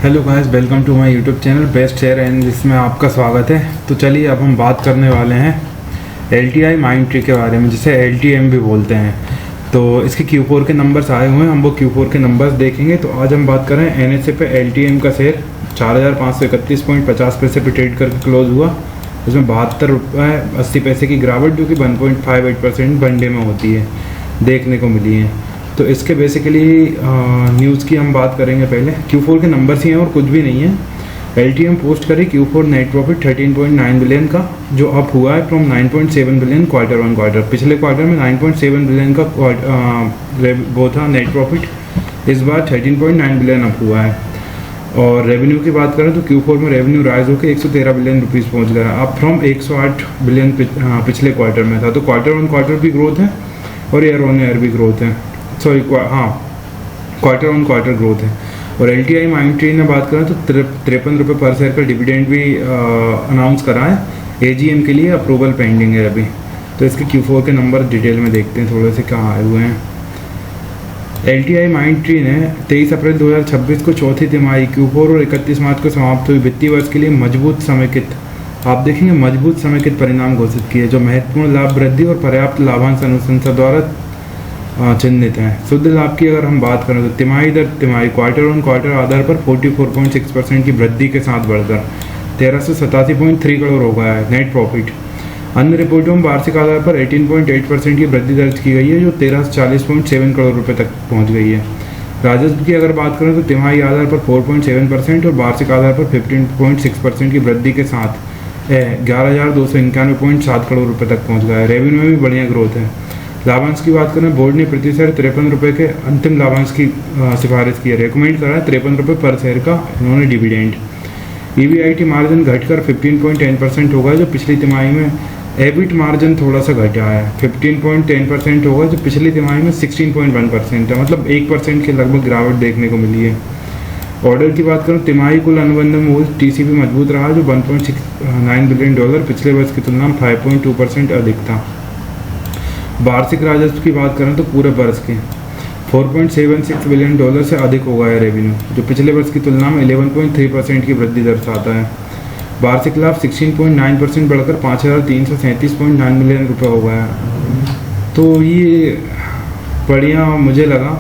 Hello guys, welcome to my YouTube channel best share and जिसमें आपका स्वागत है। तो चलिए अब हम बात करने वाले हैं LTI माइंडट्री के बारे में, जिसे LTM भी बोलते हैं। तो इसके Q4 के नंबर्स आए हुए हैं, हम वो Q4 के नंबर्स देखेंगे। तो आज हम बात करें NSE पे LTM का शेयर 4,531.50 पैसे पे ट्रेड करके क्लोज हुआ। इसमें 72 रुपये 80 पैसे की गिरावट, जो कि 1.58% वन डे में होती है, देखने को मिली है। तो इसके बेसिकली न्यूज़ की हम बात करेंगे। पहले Q4 के नंबर्स ही हैं और कुछ भी नहीं है। LTM पोस्ट करी Q4 नेट प्रॉफिट 13.9 बिलियन का, जो अप हुआ है from 9.7 billion quarter on quarter. पिछले क्वार्टर में 9.7 बिलियन का वो था नेट प्रॉफिट, इस बार 13.9 बिलियन अप हुआ है। और रेवेन्यू की बात करें तो Q4 में रेवेन्यू राइज होकर 113 बिलियन रुपीज़ पहुँच गया, अप फ्रॉम 108 बिलियन पिछले क्वार्टर में था। तो क्वार्टर ऑन क्वार्टर भी ग्रोथ है और ईयर ऑन ईयर भी ग्रोथ है, क्वार्टर ऑन क्वार्टर ग्रोथ है। और LTI माइंडट्री ने बात करें तो 53 रुपये पर शेयर का डिविडेंड भी अनाउंस करा है। AGM के लिए अप्रूवल पेंडिंग है अभी। तो इसके Q4 के नंबर डिटेल में देखते हैं थोड़े से कहाँ आए हुए हैं। LTI माइंडट्री ने 23 अप्रैल 2026 को चौथी तिमाही Q4 और 31 मार्च को समाप्त हुई वित्तीय वर्ष के लिए मजबूत समेकित, आप देखेंगे मजबूत समेकित परिणाम घोषित किए, जो महत्वपूर्ण लाभ वृद्धि और पर्याप्त लाभांश अनुशंसा द्वारा चिन्हित हैं। शुद्ध लाभ की अगर हम बात करें तो तिमाही दर तिमाही क्वार्टर ऑन क्वार्टर आधार पर 44.6% की वृद्धि के साथ बढ़कर 1387.3 करोड़ हो गया है नेट प्रॉफिट। अन्य रिपोर्टों में वार्षिक आधार पर 18.8% की वृद्धि दर्ज की गई है, जो 1340.7 करोड़ रुपये तक पहुंच गई है। राजस्व की अगर बात करें तो तिमाही आधार पर 4.7% और वार्षिक आधार पर 15.6% की वृद्धि के साथ 11,291.7 करोड़ रुपये तक पहुँच गया है। रेवेन्यू में भी बढ़िया ग्रोथ है। लाभांश की बात करें, बोर्ड ने प्रति शेयर 53 रुपये के अंतिम लाभांश की सिफारिश की है। रिकमेंड करा है 53 रुपये पर शेयर का इन्होंने डिविडेंड। EBIT मार्जिन घटकर 15.10% होगा, जो पिछली तिमाही में EBIT मार्जिन थोड़ा सा घटा है, 15.10% होगा, जो पिछली तिमाही में 16.1% है, मतलब 1% के लगभग गिरावट देखने को मिली है। ऑर्डर की बात करूँ, तिमाही कुल अनुबंध मूल्य TCV मजबूत रहा, जो $1.69 बिलियन पिछले वर्ष की तुलना में 5.2% अधिक था। वार्षिक राजस्व की बात करें तो पूरे वर्ष के $4.76 बिलियन से अधिक हो गया है रेवेन्यू, जो पिछले वर्ष की तुलना में 11.3% की वृद्धि दर्शाता है। वार्षिक लाभ 16.9% बढ़कर 5,337.9 मिलियन रुपये हो गया है। तो ये बढ़िया मुझे लगा।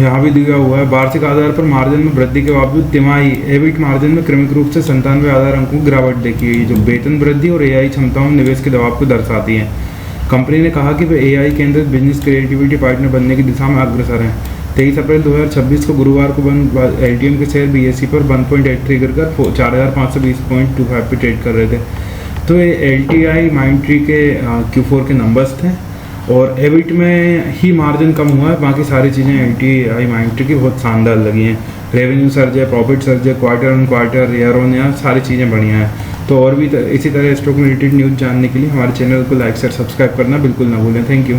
यहाँ भी दिया हुआ है वार्षिक आधार पर मार्जिन में वृद्धि के बावजूद तिमाही EBIT मार्जिन में क्रमिक रूप से 97 आधार अंकों की गिरावट देखी गई, जो वेतन वृद्धि और AI क्षमताओं में निवेश के दबाव को दर्शाती है। कंपनी ने कहा कि वे AI केंद्रित बिजनेस क्रिएटिविटी पार्टनर बनने की दिशा में अग्रसर हैं। 23 अप्रैल 2026 को गुरुवार को बंद LTM के शेयर BSE पर 1.83 गिरकर 4,520.25 पे ट्रेड कर रहे थे। तो ये LTI माइंडट्री के Q4 के नंबर्स थे और EBIT में ही मार्जिन कम हुआ है, बाकी सारी चीज़ें LTI माइंडट्री की बहुत शानदार लगी हैं। रेवेन्यू सर्ज है, प्रॉफिट सर्ज है, quarter on quarter, year on year, सारी चीज़ें बढ़िया हैं। तो और भी इसी तरह स्टॉक रिलेटेड न्यूज़ जानने के लिए हमारे चैनल को लाइक शेयर सब्सक्राइब करना बिल्कुल ना भूलें। Thank you.